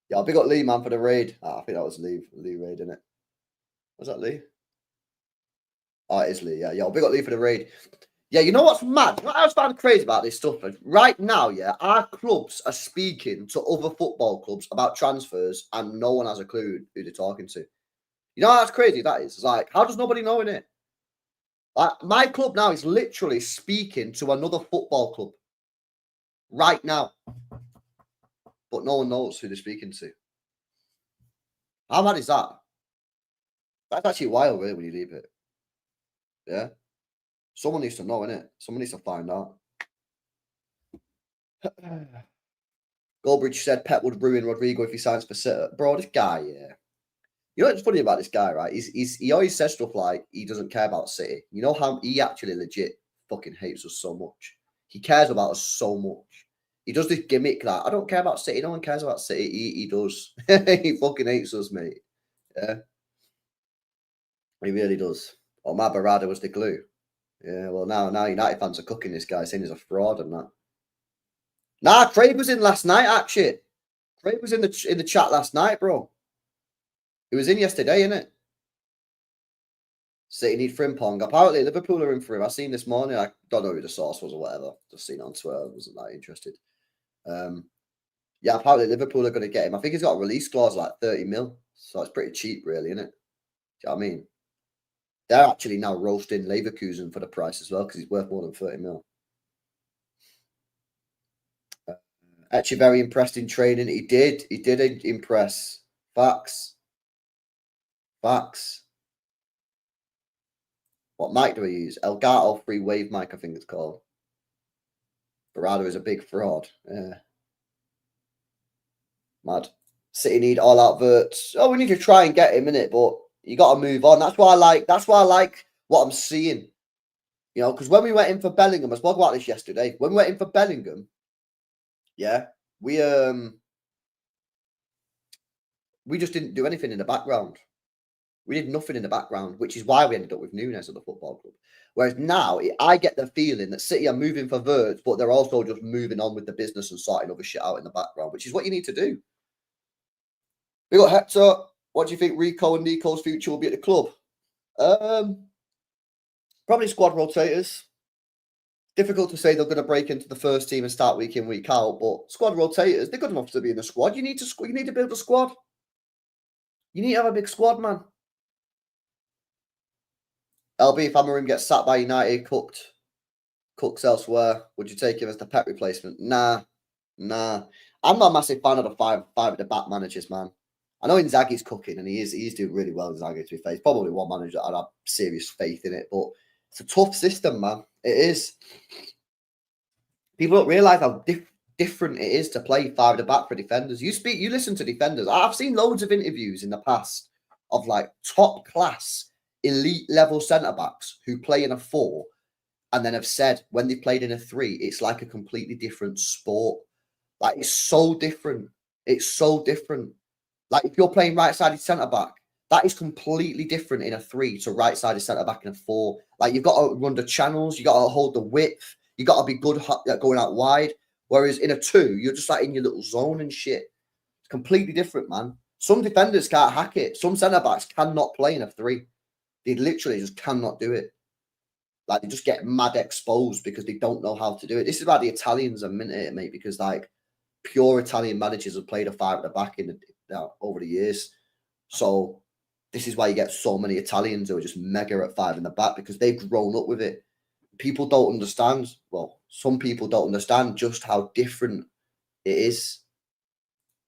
Yeah, big up Lee, man, for the raid. Oh, I think that was Lee raid, innit? Was that Lee? Oh, it is Lee, yeah. Big up Lee for the raid. Yeah, you know what's mad? What I was finding crazy about this stuff, man? Right now, yeah, our clubs are speaking to other football clubs about transfers, and no one has a clue who they're talking to. You know how crazy that is? It's like, how does nobody know in it? Like, my club now is literally speaking to another football club right now, but no one knows who they're speaking to. How mad is that? That's actually wild, really, when you leave it. Yeah. Someone needs to know, innit? Someone needs to find out. Goldbridge said Pep would ruin Rodrigo if he signs for City. Bro, this guy, yeah. You know what's funny about this guy, right? He always says stuff like he doesn't care about City. You know how he actually legit fucking hates us so much. He cares about us so much. He does this gimmick that I don't care about City. No one cares about City. He does. He fucking hates us, mate. Yeah, he really does. Oh, my Barada was the glue. Yeah, well now United fans are cooking this guy, saying he's a fraud and that. Nah, Craig was in last night. Actually, Craig was in the chat last night, bro. He was in yesterday, innit? City need Frimpong. Apparently, Liverpool are in for him. I seen this morning. I don't know who the source was or whatever. Just seen it on Twitter. I wasn't that interested. Yeah, apparently Liverpool are going to get him. I think he's got a release clause like 30 mil. So it's pretty cheap, really, isn't it? Do you know what I mean? They're actually now roasting Leverkusen for the price as well because he's worth more than 30 mil. Actually, very impressed in training. He did impress. Facts. Facts. What mic do I use? Elgato free wave mic, I think it's called. Barada is a big fraud. Yeah. Mad. City need all out verts. Oh, we need to try and get him in it, but you got to move on. That's why I like what I'm seeing. You know, because when we went in for Bellingham, I spoke about this yesterday. When we went in for Bellingham, yeah, we just didn't do anything in the background. We did nothing in the background, which is why we ended up with Nunes at the football club. Whereas now, I get the feeling that City are moving for verts, but they're also just moving on with the business and sorting other shit out in the background, which is what you need to do. We got Hector. What do you think Rico and Nico's future will be at the club? Probably squad rotators. Difficult to say they're going to break into the first team and start week in, week out, but squad rotators, they're good enough to be in the squad. You need to build a squad. You need to have a big squad, man. LB, if Amarim gets sacked by United, Cooks elsewhere, would you take him as the Pep replacement? Nah. I'm not a massive fan of the five at the back managers, man. I know Inzaghi's cooking, and he's doing really well, Inzaghi, to be fair. He's probably one manager that I'd have serious faith in it, but it's a tough system, man. It is. People don't realise how different it is to play five at the back for defenders. You listen to defenders. I've seen loads of interviews in the past of like top class, elite level centre backs who play in a 4 and then have said when they played in a 3, it's like a completely different sport. Like it's so different. It's so different. Like if you're playing right-sided centre back, that is completely different in a 3 to right-sided centre back in a 4. Like you've got to run the channels, you got to hold the width, you got to be good at going out wide. Whereas in a 2, you're just like in your little zone and shit. It's completely different, man. Some defenders can't hack it. Some centre backs cannot play in a 3. They literally just cannot do it. Like they just get mad exposed because they don't know how to do it. This is why the Italians are minting it, mate, because like pure Italian managers have played a 5 at the back over the years. So this is why you get so many Italians who are just mega at 5 in the back because they've grown up with it. People don't understand. Well, some people don't understand just how different it is.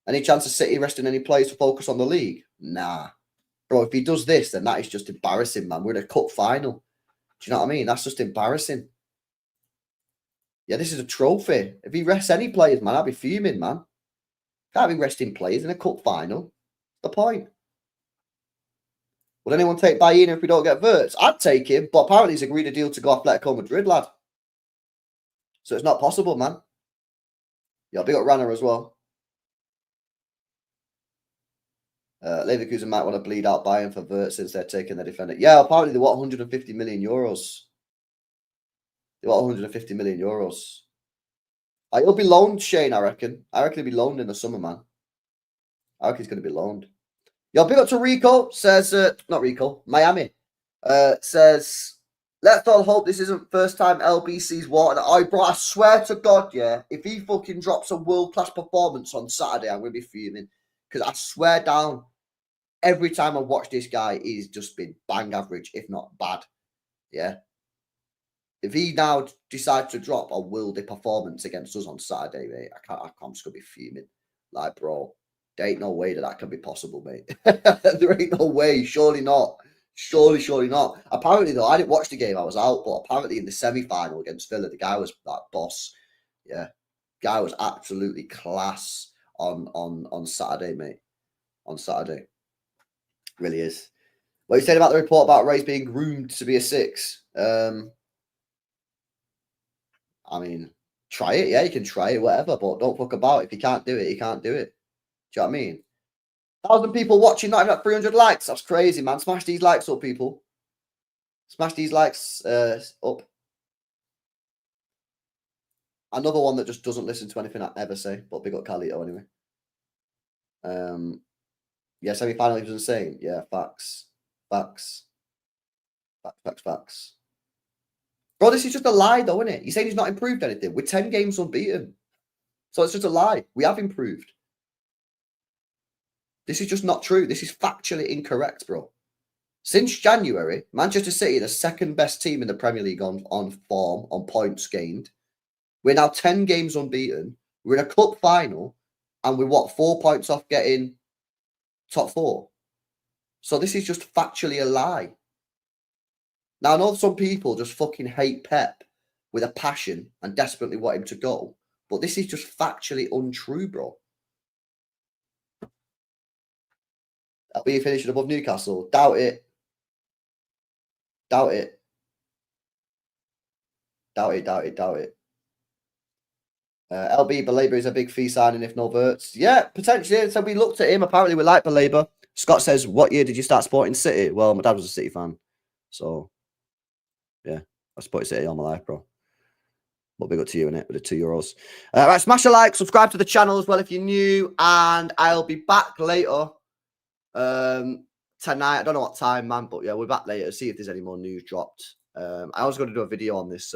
Any chance of City resting any players to focus on the league? Nah. Bro, if he does this, then that is just embarrassing, man. We're in a cup final. Do you know what I mean? That's just embarrassing. Yeah, this is a trophy. If he rests any players, man, I'll be fuming, man. Can't be resting players in a cup final. What's the point? Would anyone take Baena if we don't get Verts? I'd take him, but apparently he's agreed a deal to go Atletico Madrid, lad. So it's not possible, man. Yeah, big up Ranner as well. Leverkusen might want to bleed out Bayern for Verts since they're taking their defender. Yeah, apparently they want 150 million euros. They want 150 million euros. He'll be loaned, Shane, I reckon. I reckon he'll be loaned in the summer, man. I reckon he's going to be loaned. Yo, big up to Rico. Says, not Rico, Miami. Says, let's all hope this isn't first time LBC's water. Oh, bro, I swear to God, yeah, if he fucking drops a world-class performance on Saturday, I'm going to be fuming. Because I swear down, every time I watch this guy, he's just been bang average, if not bad. Yeah. If he now decides to drop a worldy performance against us on Saturday, mate, I'm just going to be fuming. Like, bro, there ain't no way that can be possible, mate. There ain't no way. Surely not. Surely not. Apparently, though, I didn't watch the game. I was out, but apparently in the semi-final against Villa, the guy was that boss. Yeah, guy was absolutely class on Saturday, mate. On Saturday, really is. What you said about the report about Ray's being groomed to be a 6? I mean, try it. Yeah, you can try it, whatever. But don't fuck about. If you can't do it, you can't do it. Do you know what I mean? 1,000 people watching, not even at 300 likes. That's crazy, man. Smash these likes up, people. Smash these likes up. Another one that just doesn't listen to anything I ever say, but big up Carlito anyway. Yeah, semi-final was insane. Yeah, facts. Facts. Bro, this is just a lie, though, isn't it? You're saying he's not improved anything. We're 10 games unbeaten. So it's just a lie. We have improved. This is just not true. This is factually incorrect, bro. Since January, Manchester City are the second best team in the Premier League on form, on points gained. We're now 10 games unbeaten. We're in a cup final. And we're, 4 points off getting top 4? So this is just factually a lie. Now, I know some people just fucking hate Pep with a passion and desperately want him to go. But this is just factually untrue, bro. Are we finishing above Newcastle? Doubt it. Doubt it. LB Belaber is a big fee signing if no Verts. Yeah, potentially. So we looked at him. Apparently, we like Belaber. Scott says, "What year did you start supporting City?" Well, my dad was a City fan, so yeah, I supported City all my life, bro. But big up to you in it with the €2. Right, smash a like, subscribe to the channel as well if you're new, and I'll be back later tonight. I don't know what time, man, but yeah, we're back later to see if there's any more news dropped. I was going to do a video on this.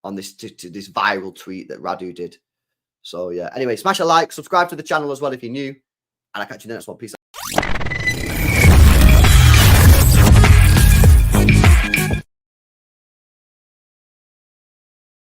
On this viral tweet that Radu did. So yeah, anyway, smash a like, subscribe to the channel as well if you're new, and I'll catch you in the next one. Peace out.